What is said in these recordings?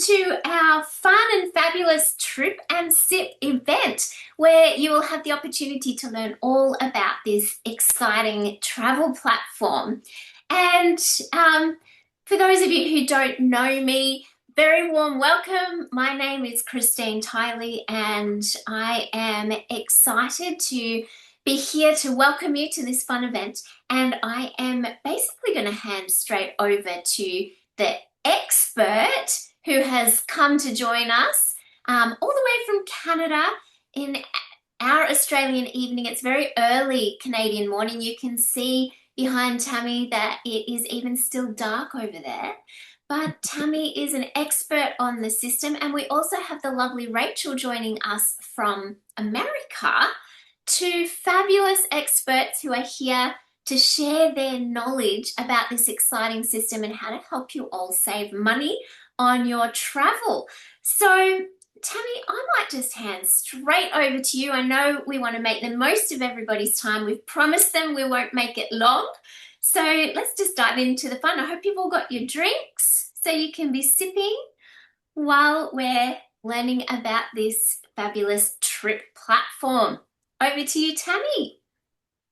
to our fun and fabulous Trip and Sip event, where you will have the opportunity to learn all about this exciting travel platform. And for those of you who don't know me, very warm welcome. My name is Tylee, and I am excited to be here to welcome you to this fun event. And I am basically going to hand straight over to the expert who has come to join us all the way from Canada in our Australian evening. It's very early Canadian morning. You can see behind Tammy that it is even still dark over there. But Tammy is an expert on the system, and we also have the lovely Rachael joining us from America. Two fabulous experts who are here to share their knowledge about this exciting system and how to help you all save money on your travel. So, Tammy, I might just hand straight over to you. I know we want to make the most of everybody's time. We've promised them we won't make it long. So let's just dive into the fun. I hope you've all got your drinks so you can be sipping while we're learning about this fabulous trip platform. Over to you, Tammy.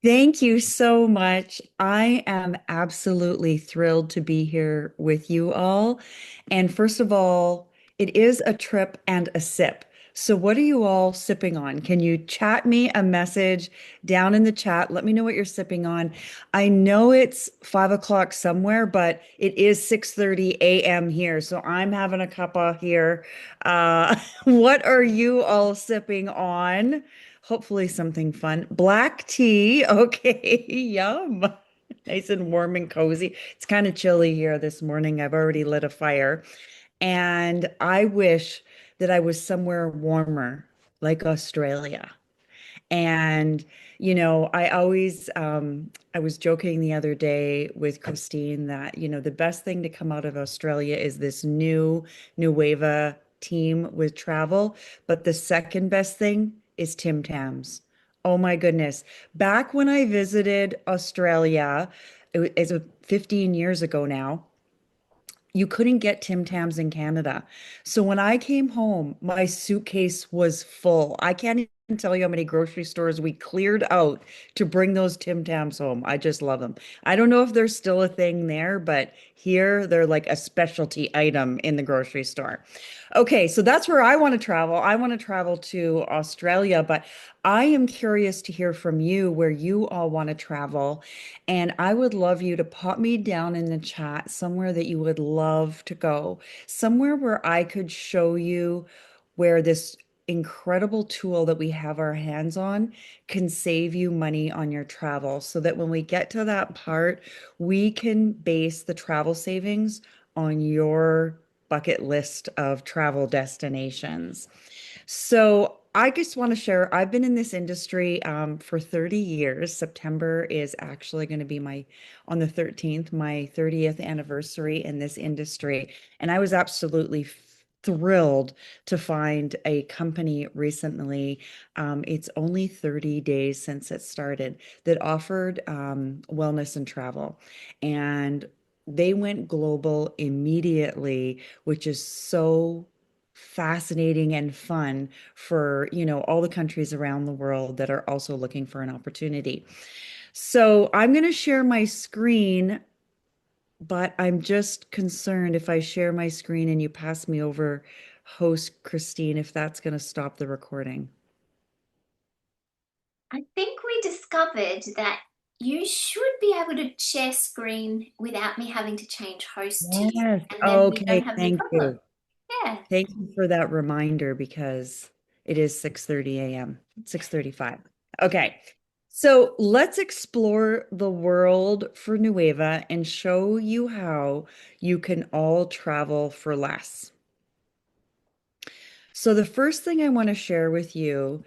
Thank you so much. I am absolutely thrilled to be here with you all. And first of all, it is a trip and a sip. So, what are you all sipping on? Can you chat me a message down in the chat? Let me know what you're sipping on. I know it's 5 o'clock somewhere, but it is 6:30 a.m. here. So, I'm having a cuppa here. What are you all sipping on? Hopefully something fun. Black tea. Okay, yum. Nice and warm and cozy. It's kind of chilly here this morning. I've already lit a fire. And I wish that I was somewhere warmer, like Australia. And, I was joking the other day with Christine that, the best thing to come out of Australia is this new Nueva team with travel. But the second best thing is Tim Tams. Oh my goodness. Back when I visited Australia, it's 15 years ago now, you couldn't get Tim Tams in Canada. So when I came home, my suitcase was full. I can't even tell you how many grocery stores we cleared out to bring those Tim Tams home. I just love them. I don't know if there's still a thing there, but here they're like a specialty item in the grocery store. Okay, so that's where I want to travel. I want to travel to Australia, but I am curious to hear from you where you all want to travel. And I would love you to pop me down in the chat somewhere that you would love to go, somewhere where I could show you where this incredible tool that we have our hands on can save you money on your travel so that when we get to that part, we can base the travel savings on your bucket list of travel destinations. So I just want to share, I've been in this industry for 30 years. September is actually going to be on the 13th, my 30th anniversary in this industry. And I was absolutely thrilled to find a company recently. It's only 30 days since it started that offered wellness and travel. And they went global immediately, which is so fascinating and fun for, all the countries around the world that are also looking for an opportunity. So I'm going to share my screen, but I'm just concerned if I share my screen and you pass me over, host Christine, if that's going to stop the recording. I think we discovered that you should be able to share screen without me having to change host to you, Yes. and then we don't Okay, have any thank problem. you. Yeah. Thank you for that reminder because it is 6:30 a.m., 6:35. Okay. So let's explore the world for Nueva and show you how you can all travel for less. So the first thing I want to share with you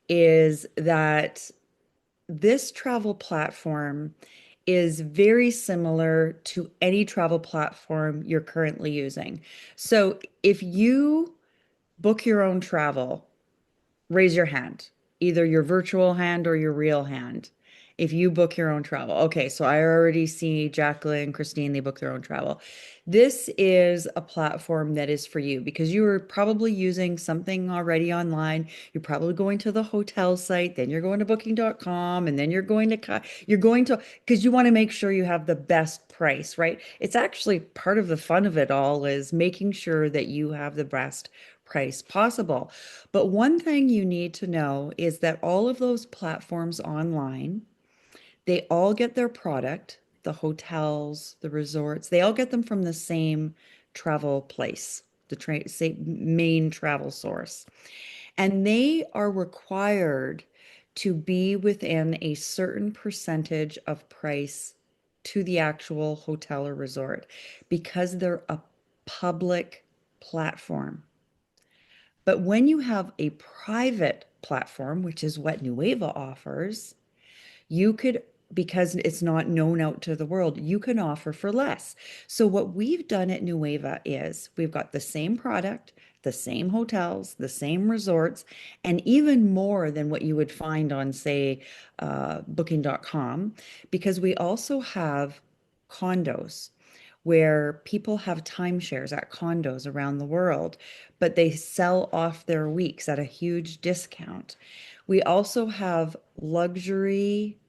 is that this travel platform is very similar to any travel platform you're currently using. So if you book your own travel, raise your hand, either your virtual hand or your real hand. if you book your own travel. Okay, so I already see Jacqueline, Christine, they book their own travel. This is a platform that is for you because you are probably using something already online. You're probably going to the hotel site, then you're going to booking.com, and then you're going to because you want to make sure you have the best price, right? It's actually part of the fun of it all is making sure that you have the best price possible. But one thing you need to know is that all of those platforms online, they all get their product, the hotels, the resorts, they all get them from the same travel place, same main travel source. And they are required to be within a certain percentage of price to the actual hotel or resort because they're a public platform. But when you have a private platform, which is what Nueva offers, you could, because it's not known out to the world, you can offer for less. So what we've done at Nueva is we've got the same product, the same hotels, the same resorts, and even more than what you would find on, say, booking.com, because we also have condos where people have timeshares at condos around the world, but they sell off their weeks at a huge discount. We also have luxury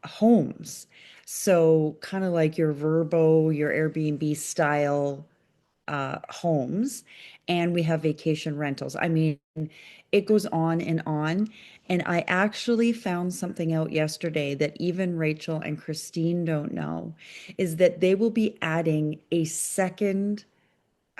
homes. So kind of like your Verbo, your Airbnb style homes, and we have vacation rentals. I mean, it goes on and on. And I actually found something out yesterday that even Rachel and Christine don't know is that they will be adding a second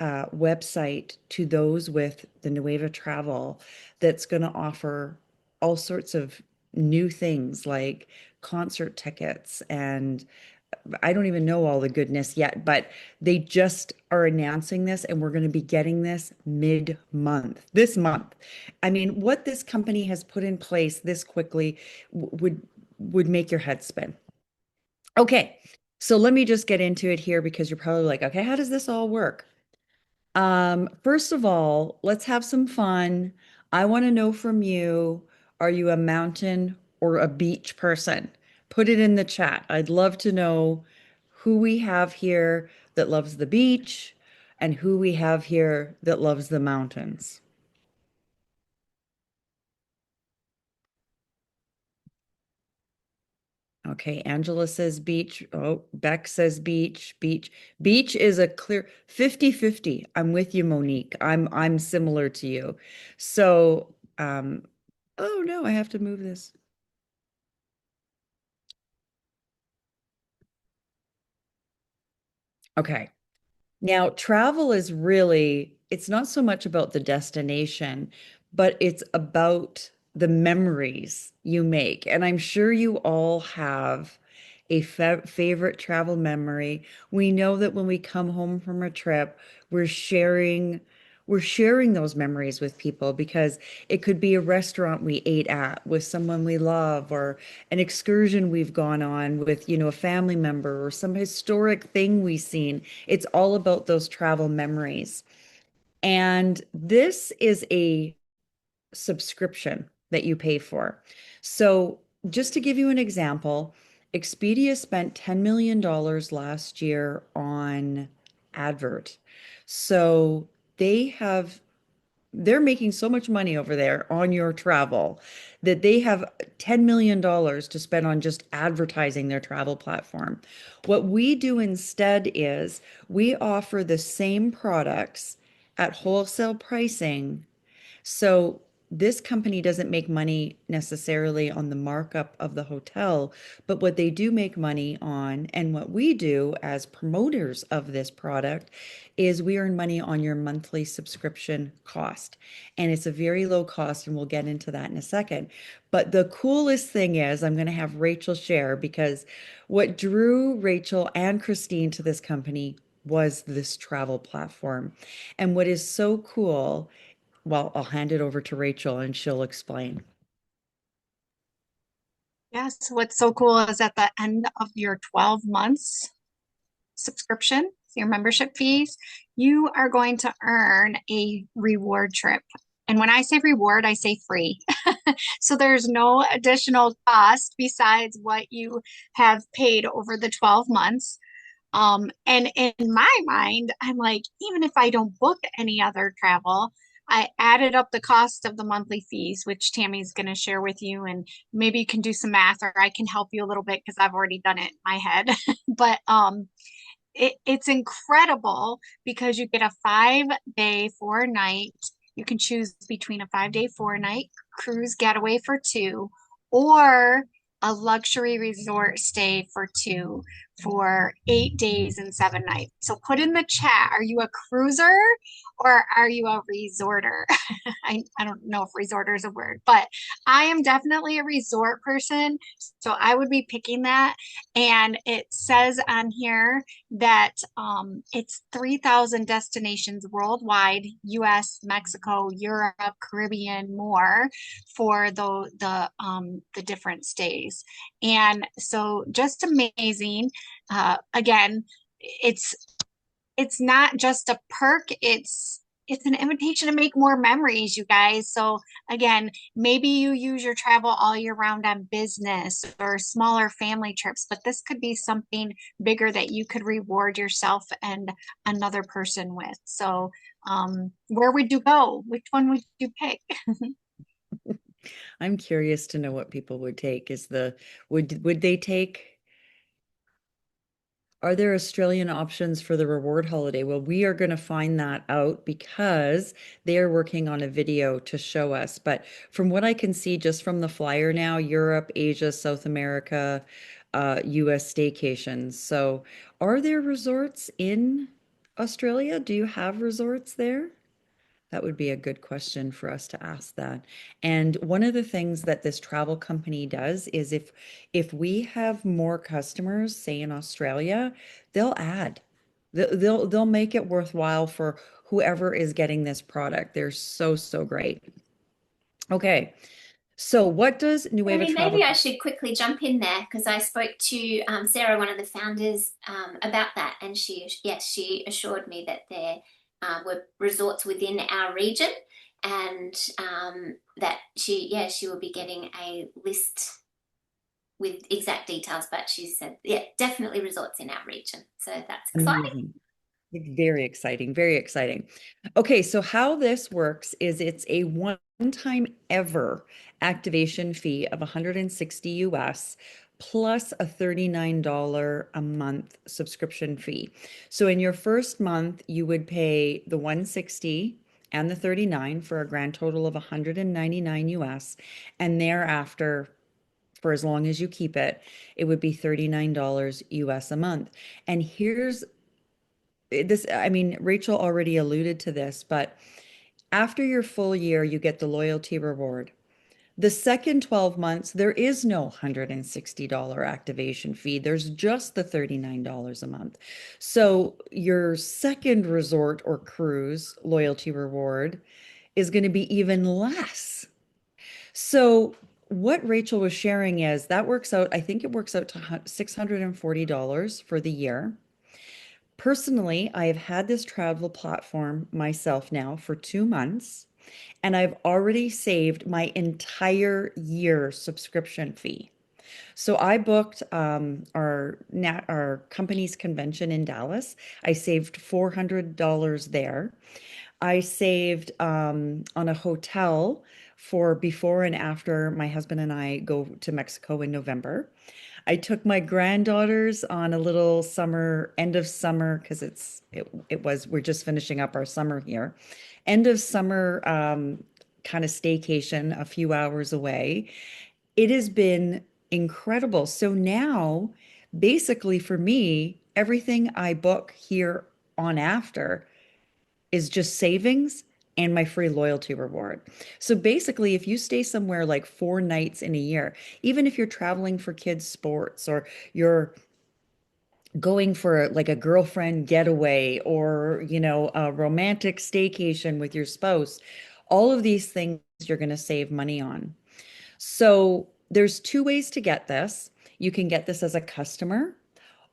website to those with the Nueva Travel that's going to offer all sorts of new things like concert tickets and I don't even know all the goodness yet, but they just are announcing this and we're going to be getting this mid-month, this month. I mean, what this company has put in place this quickly would make your head spin. Okay, so let me just get into it here because you're probably like, okay, how does this all work? First of all, let's have some fun. I want to know from you, are you a mountain or a beach person? Put it in the chat. I'd love to know who we have here that loves the beach and who we have here that loves the mountains. Okay, Angela says beach. Oh, Beck says beach. Beach. Beach is a clear 50-50. I'm with you, Monique. I'm similar to you. So, oh no, I have to move this. Okay. Now, travel is really, it's not so much about the destination, but it's about the memories you make. And I'm sure you all have a favorite travel memory. We know that when we come home from a trip, we're sharing we're sharing those memories with people because it could be a restaurant we ate at with someone we love or an excursion we've gone on with, a family member or some historic thing we've seen. It's all about those travel memories. And this is a subscription that you pay for. So, just to give you an example, Expedia spent $10 million last year on advert. So, they have they're making so much money over there on your travel that they have $10 million to spend on just advertising their travel platform. What we do instead is we offer the same products at wholesale pricing, so this company doesn't make money necessarily on the markup of the hotel, but what they do make money on, and what we do as promoters of this product, is we earn money on your monthly subscription cost. And it's a very low cost, and we'll get into that in a second. But the coolest thing is, I'm going to have Rachel share because what drew Rachel and Christine to this company was this travel platform. And what is so cool, well, I'll hand it over to Rachel and she'll explain. Yes, what's so cool is at the end of your 12 months subscription, your membership fees, you are going to earn a reward trip. And when I say reward, I say free. So there's no additional cost besides what you have paid over the 12 months. And in my mind, I'm like, even if I don't book any other travel, I added up the cost of the monthly fees, which Tammy's going to share with you, and maybe you can do some math, or I can help you a little bit because I've already done it in my head. But it's incredible because you get a 5 day, 4 night. You can choose between a 5 day, 4 night cruise getaway for two, or a luxury resort stay for two for 8 days and 7 nights. So put in the chat, are you a cruiser or are you a resorter? I don't know if resorter is a word, but I am definitely a resort person. So I would be picking that. And it says on here that it's 3,000 destinations worldwide, US, Mexico, Europe, Caribbean, more for the different stays. And so just amazing. Again, it's it's not just a perk, it's an invitation to make more memories, you guys. So again, maybe you use your travel all year round on business or smaller family trips, but this could be something bigger that you could reward yourself and another person with. So where would you go? Which one would you pick? I'm curious to know what people would take. Would they take, are there Australian options for the reward holiday? Well, we are going to find that out because they are working on a video to show us. But from what I can see just from the flyer now, Europe, Asia, South America, US staycations. So are there resorts in Australia? Do you have resorts there? That would be a good question for us to ask that. And one of the things that this travel company does is if we have more customers, say in Australia, they'll add. They'll make it worthwhile for whoever is getting this product. They're so, so great. Okay. So what does Nueva Tammy, Travel? maybe I should quickly jump in there because I spoke to Sarah, one of the founders, about that, and she assured me that there were resorts within our region, and that she will be getting a list with exact details. But she said, yeah, definitely resorts in our region, so that's exciting. Amazing. Very exciting, very exciting. Okay, so how this works is it's a one-time ever activation fee of 160 US plus a $39 a month subscription fee. So in your first month, you would pay the 160 and the 39 for a grand total of 199 US, and thereafter for as long as you keep it, it would be $39 US a month. And here's this, I mean, Rachel already alluded to this, but after your full year, you get the loyalty reward. The second 12 months, there is no $160 activation fee. There's just the $39 a month. So your second resort or cruise loyalty reward is going to be even less. So what Rachel was sharing is that works out, I think it works out to $640 for the year. Personally, I have had this travel platform myself now for 2 months, and I've already saved my entire year subscription fee. So I booked our company's convention in Dallas. I saved $400 there. I saved on a hotel for before and after my husband and I go to Mexico in November. I took my granddaughters on a little summer, end of summer, because we're just finishing up our summer here. End of summer kind of staycation a few hours away. It has been incredible. So now, basically for me, everything I book here on after is just savings and my free loyalty reward. So basically, if you stay somewhere like 4 nights in a year, even if you're traveling for kids' sports or you're going for like a girlfriend getaway or, a romantic staycation with your spouse, all of these things you're going to save money on. So there's two ways to get this. You can get this as a customer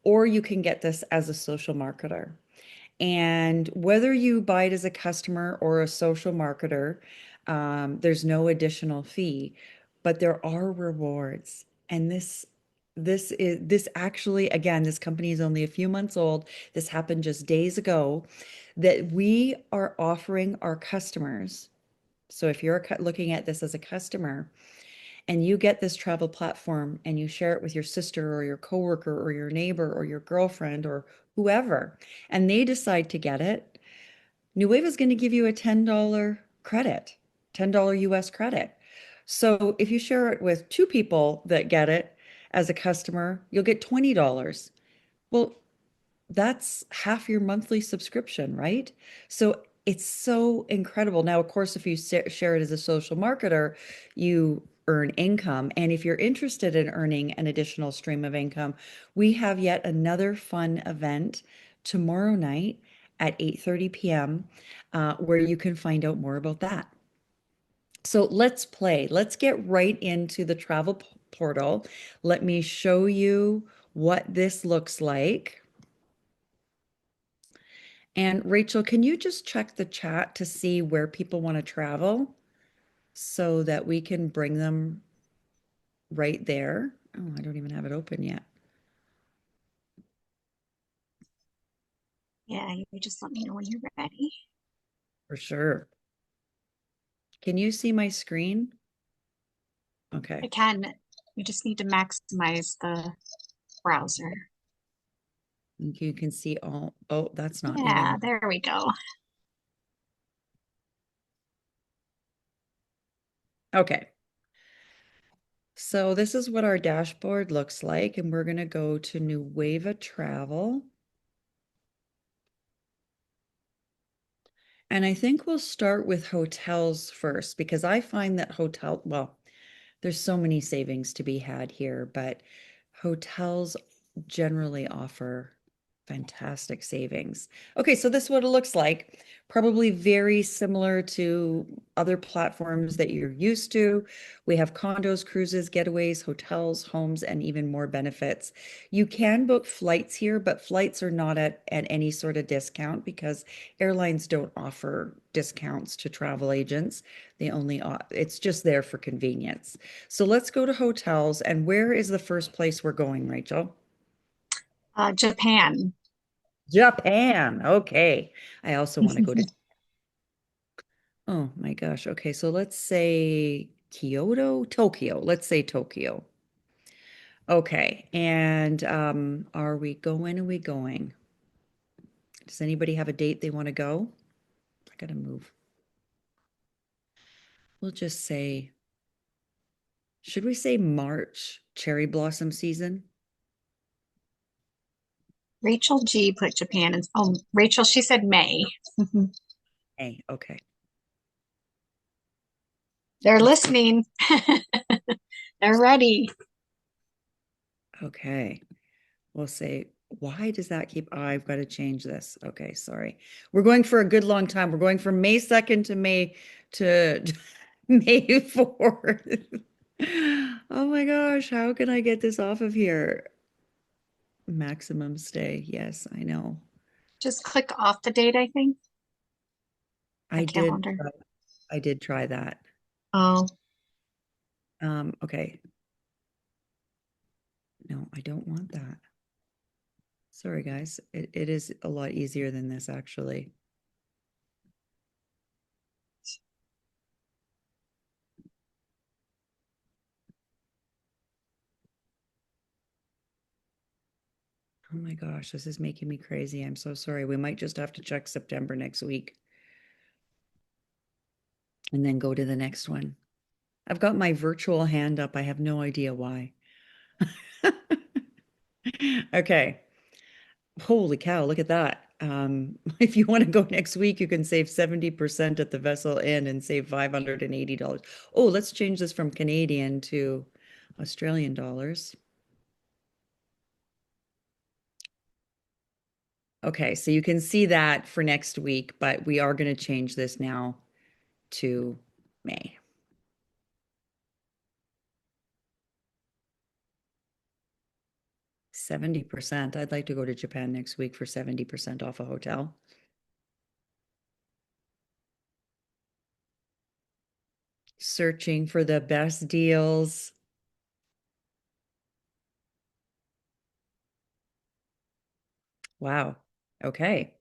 or you can get this as a social marketer. And whether you buy it as a customer or a social marketer, There's no additional fee, but there are rewards. And this actually, again, this company is only a few months old. This happened just days ago that we are offering our customers. So if you're looking at this as a customer and you get this travel platform and you share it with your sister or your coworker or your neighbor or your girlfriend or whoever, and they decide to get it, Nueva is going to give you a $10 credit, $10 US credit. So if you share it with two people that get it as a customer, you'll get $20. Well, that's half your monthly subscription, right? So it's so incredible. Now, of course, if you share it as a social marketer, you earn income. And if you're interested in earning an additional stream of income, we have yet another fun event tomorrow night at 8:30 p.m. Where you can find out more about that. So let's play. Let's get right into the travel portal. Let me show you what this looks like. And Rachel, can you just check the chat to see where people want to travel so that we can bring them right there? Oh, I don't even have it open yet. Yeah, you just let me know when you're ready. For sure. Can you see my screen? Okay. I can. You just need to maximize the browser. You can see all, oh, that's not Yeah, even, there we go. okay. So this is what our dashboard looks like, and we're going to go to Nueva Travel. And I think we'll start with hotels first because I find that well, there's so many savings to be had here, but hotels generally offer fantastic savings. Okay, so this is what it looks like. Probably very similar to other platforms that you're used to. We have condos, cruises, getaways, hotels, homes, and even more benefits. You can book flights here, but flights are not at any sort of discount because airlines don't offer discounts to travel agents. It's just there for convenience. So let's go to hotels. And where is the first place we're going, Rachel? Japan. Japan. Okay. I also want to go to, oh my gosh. Okay. So let's say Tokyo. Let's say Tokyo. Okay. And are we going? Are we going? Does anybody have a date they want to go? I gotta move. We'll just say, should we say March, cherry blossom season? Rachel G put Japan in. Oh, Rachel, she said May. Hey, okay. They're Let's go. listening. They're ready. Okay. We'll say, why does that keep, oh, I've got to change this. Okay, sorry. We're going for a good long time. We're going from May 2nd to May to May 4th. Oh my gosh, how can I get this off of here? Maximum stay. Yes, I know. Just click off the date, I think, the I did calendar. try, I did try that. Oh, Okay. No, I don't want that. Sorry, guys. It is a lot easier than this, actually. Oh my gosh, this is making me crazy. I'm so sorry. We might just have to check September next week and then go to the next one. I've got my virtual hand up. I have no idea why. Okay. Holy cow, look at that. If you want to go next week, you can save 70% at the Vessel Inn and save $580. Oh, let's change this from Canadian to Australian dollars. Okay, so you can see that for next week, but we are going to change this now to May. 70%. I'd like to go to Japan next week for 70% off a hotel. searching for the best deals. Wow. Okay.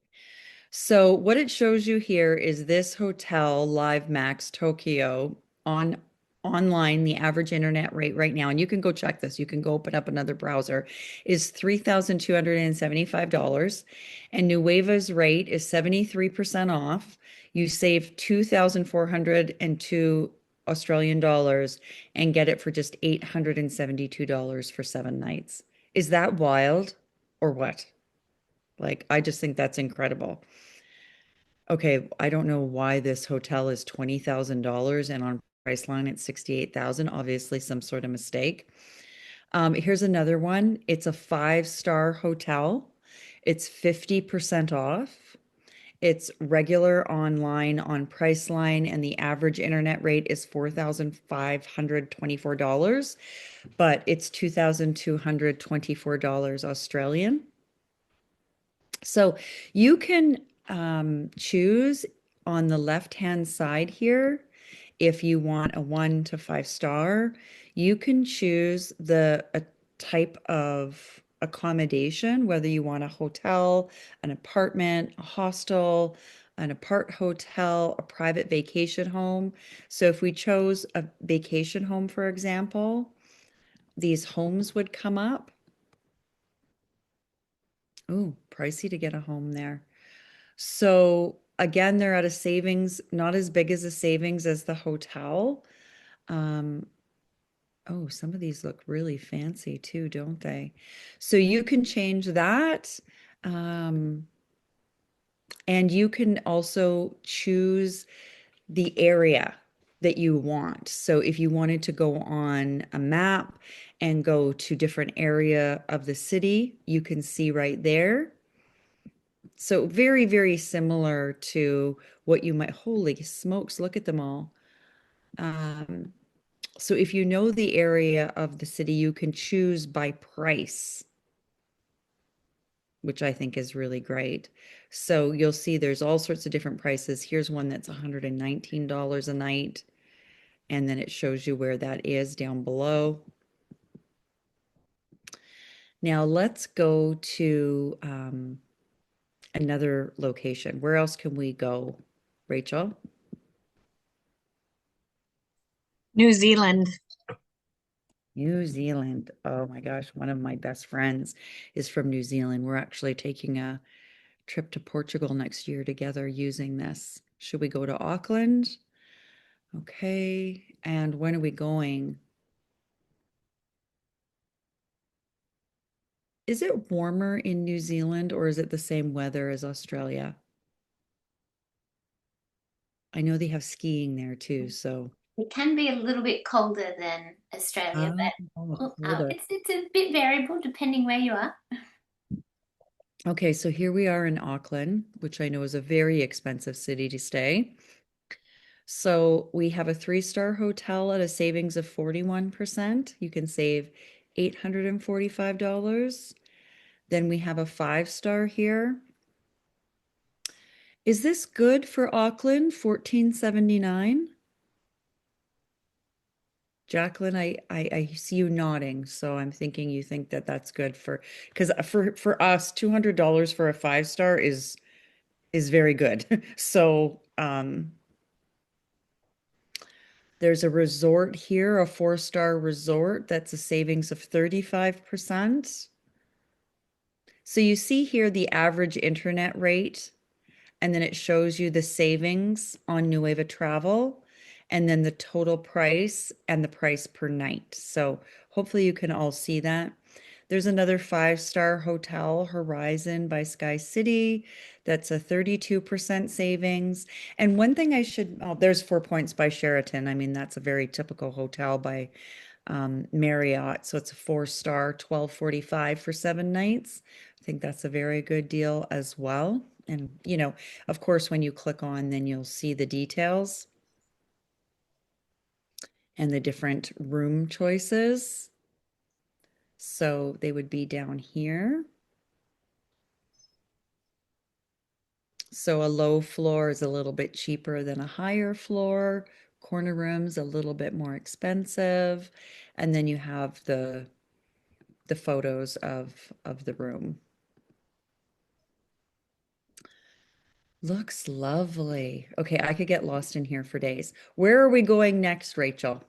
So what it shows you here is this hotel, Live Max Tokyo, on online, the average internet rate right now, and you can go check this. You can go open up another browser, is $3,275. And Nueva's rate is 73% off. You save 2,402 Australian dollars and get it for just $872 for 7 nights. Is that wild or what? Like, I just think that's incredible. Okay, I don't know why this hotel is $20,000 and on Priceline it's 68,000. Obviously, some sort of mistake. Here's another one. It's a five-star hotel. It's 50% off. It's regular online on Priceline, and the average internet rate is $4,524, but it's $2,224 Australian. So you can choose on the left-hand side here, if you want a 1 to 5 star, you can choose the a type of accommodation, whether you want a hotel, an apartment, a hostel, an apart hotel, a private vacation home. So if we chose a vacation home, for example, these homes would come up. Ooh, pricey to get a home there. So again, they're at a savings, not as big as a savings as the hotel. Um, oh, some of these look really fancy too, don't they? So you can change that. Um, and you can also choose the area that you want. So if you wanted to go on a map and go to different area of the city, you can see right there. So very, very similar to what you might, holy smokes, look at them all. Um, so if you know the area of the city, you can choose by price, which I think is really great. So you'll see there's all sorts of different prices. Here's one that's $119 a night, and then it shows you where that is down below. Now let's go to another location. Where else can we go, Rachel? New Zealand. New Zealand. Oh my gosh, one of my best friends is from New Zealand. We're actually taking a trip to Portugal next year together using this. Should we go to Auckland? Okay. And when are we going? Is it warmer in New Zealand or is it the same weather as Australia? I know they have skiing there too, so. It can be a little bit colder than Australia, Oh, but colder. it's a bit variable depending where you are. Okay, so here we are in Auckland, which I know is a very expensive city to stay. So we have a 3-star hotel at a savings of 41%. You can save $845. Then we have a 5-star here. Is this good for Auckland? 1479. Jacqueline, I see you nodding, so I'm thinking you think that that's good for because for us, $200 for a 5-star is very good. So there's a resort here, a 4-star resort that's a savings of 35%. So you see here the average internet rate, and then it shows you the savings on Nueva Travel, and then the total price and the price per night. So hopefully you can all see that. There's another 5-star hotel, Horizon by Sky City. That's a 32% savings. And one thing I should, oh, there's 4 Points by Sheraton. I mean, that's a very typical hotel by Marriott. So it's a 4-star, 1245 for 7 nights. I think that's a very good deal as well. And, of course, when you click on, then you'll see the details and the different room choices. So they would be down here. So a low floor is a little bit cheaper than a higher floor. corner rooms a little bit more expensive, and then you have the photos of the room. Looks lovely. Okay, I could get lost in here for days. Where are we going next, Rachel?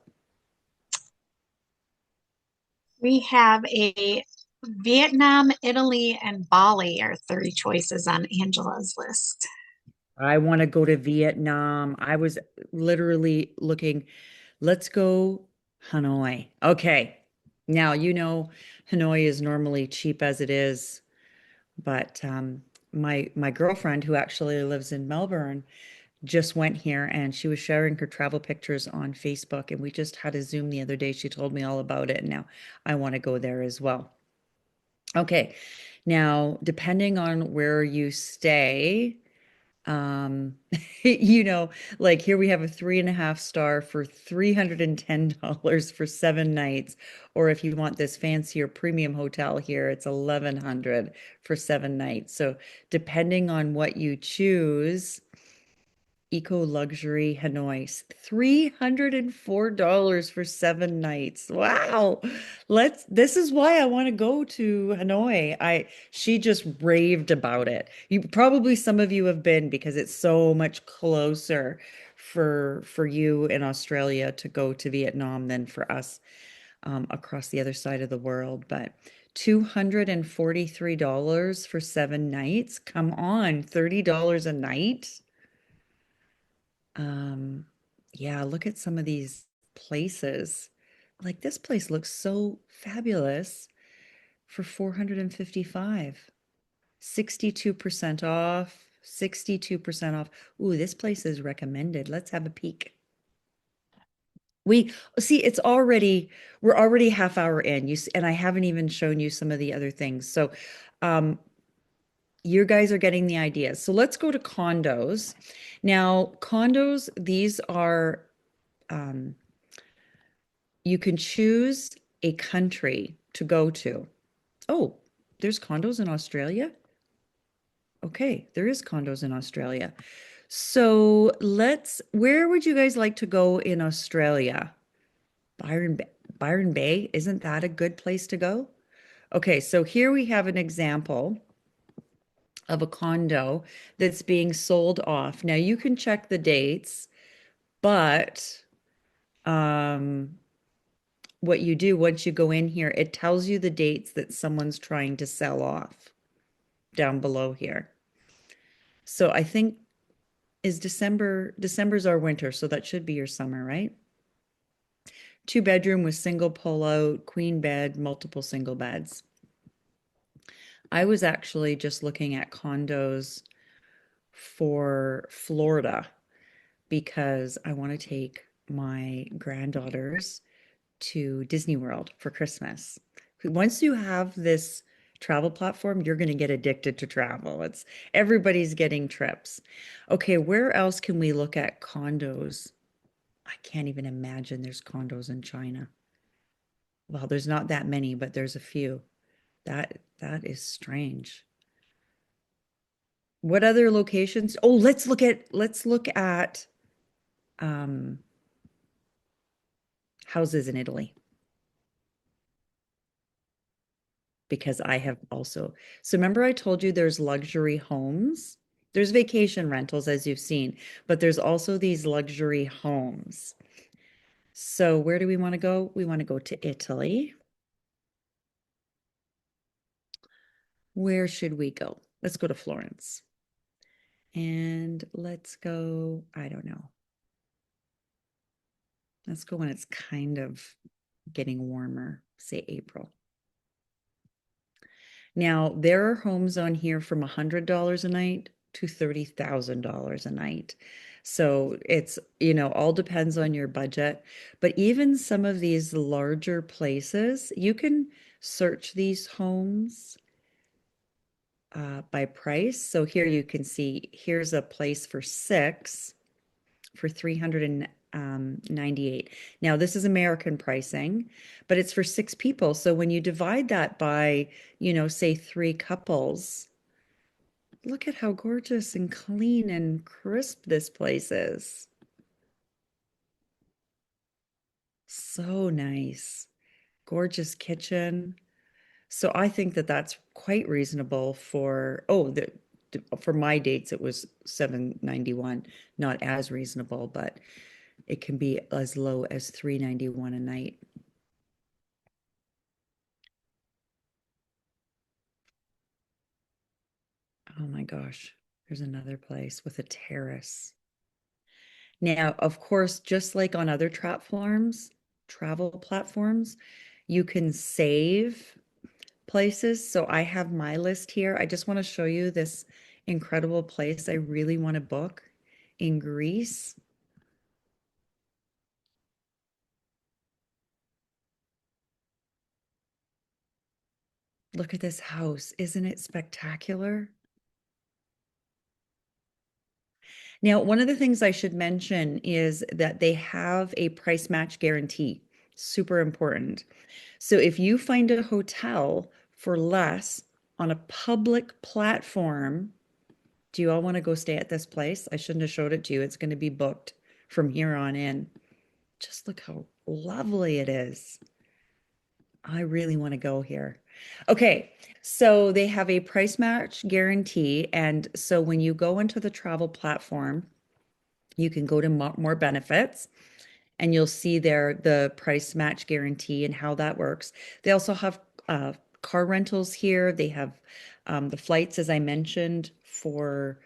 We have a Vietnam, Italy, and Bali are three choices on Angela's list. I want to go to Vietnam. I was literally looking, let's go Hanoi. Okay. Now, Hanoi is normally cheap as it is, but my girlfriend who actually lives in Melbourne just went here and she was sharing her travel pictures on Facebook and we just had a Zoom the other day. She told me all about it and now I want to go there as well. Okay. Now, depending on where you stay, um, you know, like here we have a 3.5 star for $310 for 7 nights. Or if you want this fancier premium hotel here, it's 1,100 for 7 nights. So depending on what you choose, Eco Luxury Hanoi, $304 for 7 nights. Wow. This is why I want to go to Hanoi. She just raved about it. Probably some of you have been because it's so much closer for you in Australia to go to Vietnam than for us across the other side of the world. But $243 for 7 nights. Come on, $30 a night. Um, yeah, look at some of these places. Like this place looks so fabulous for 455. 62% off, 62% off. Ooh, this place is recommended. Let's have a peek. We see we're already half hour in. And I haven't even shown you some of the other things. So, um, you guys are getting the idea. So let's go to condos. Now, condos, these are um, you can choose a country to go to. Oh, there's condos in Australia? Okay, there is condos in Australia. So where would you guys like to go in Australia? Byron Bay, isn't that a good place to go? Okay, so here we have an example of a condo that's being sold off. Now you can check the dates, but um, what you do once you go in here, it tells you the dates that someone's trying to sell off down below here. So I think December's our winter, so that should be your summer, right? 2 bedroom with single pull-out, queen bed, multiple single beds. I was actually just looking at condos for Florida because I want to take my granddaughters to Disney World for Christmas. Once you have this travel platform, you're going to get addicted to travel. Everybody's getting trips. Okay, where else can we look at condos? I can't even imagine there's condos in China. Well, there's not that many, but there's a few. That is strange. What other locations? Oh, let's look at um houses in Italy. Because I have also. So remember I told you there's luxury homes? There's vacation rentals, as you've seen, but there's also these luxury homes. So where do we want to go? We want to go to Italy. Where should we go? Let's go to Florence. And let's go, I don't know. Let's go when it's kind of getting warmer, say April. Now, there are homes on here from $100 a night to $30,000 a night. So it's, all depends on your budget. But even some of these larger places, you can search these homes by price. So here you can see, here's a place for 6 for 398. Now, this is American pricing, but it's for 6 people. So when you divide that by, say 3 couples, look at how gorgeous and clean and crisp this place is. So nice. Gorgeous kitchen. So I think that that's quite reasonable for, for my dates, it was 791, not as reasonable, but it can be as low as 391 a night. Oh my gosh, there's another place with a terrace. Now, of course, just like on other travel platforms, you can save places. So I have my list here. I just want to show you this incredible place I really want to book in Greece. Look at this house. Isn't it spectacular? Now, one of the things I should mention is that they have a price match guarantee. Super important. So if you find a hotel for less on a public platform, do you all want to go stay at this place? I shouldn't have showed it to you. It's going to be booked from here on in. Just look how lovely it is. I really want to go here. Okay, so they have a price match guarantee. And so when you go into the travel platform, you can go to more benefits and you'll see there the price match guarantee and how that works. They also have car rentals here. They have the flights, as I mentioned, for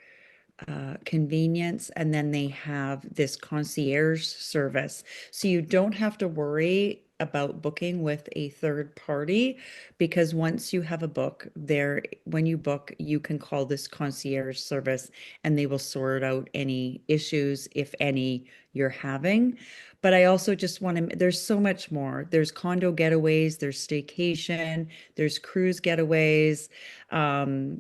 convenience, and then they have this concierge service. So you don't have to worry about booking with a third party because once you have a book there, when you book, you can call this concierge service and they will sort out any issues, if any, you're having. But I also just want to, there's so much more. There's condo getaways, there's staycation, there's cruise getaways. Um,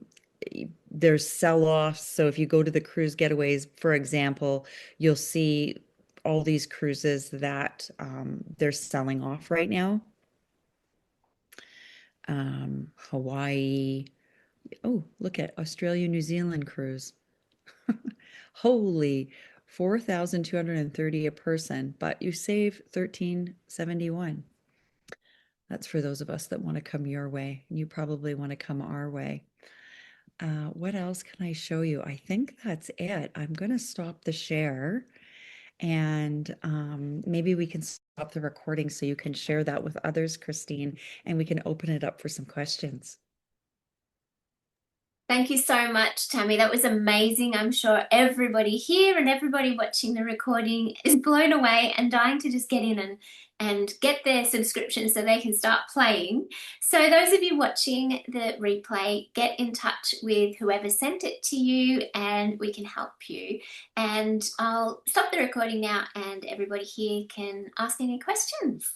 there's sell-offs. So if you go to the cruise getaways, for example, you'll see all these cruises that they're selling off right now. Hawaii. Oh, look at Australia, New Zealand cruise. Holy, 4,230 a person, but you save 1371. That's for those of us that want to come your way. You probably want to come our way. What else can I show you? I think that's it. I'm going to stop the share and maybe we can stop the recording so you can share that with others, Christine, and we can open it up for some questions. Thank you so much, Tammy. That was amazing. I'm sure everybody here and everybody watching the recording is blown away and dying to just get in and get their subscription so they can start playing. So those of you watching the replay, get in touch with whoever sent it to you and we can help you. And I'll stop the recording now and everybody here can ask any questions.